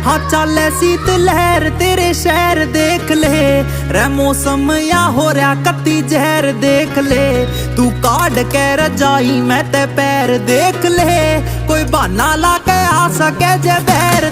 हाँ चाले सीत लहर तेरे शहर देख ले, रे मौसम या हो रहा कत्ती जहर देख ले। तू काट के रजाई मैं ते पैर देख ले, कोई बहाना ला के आ सके जे बैर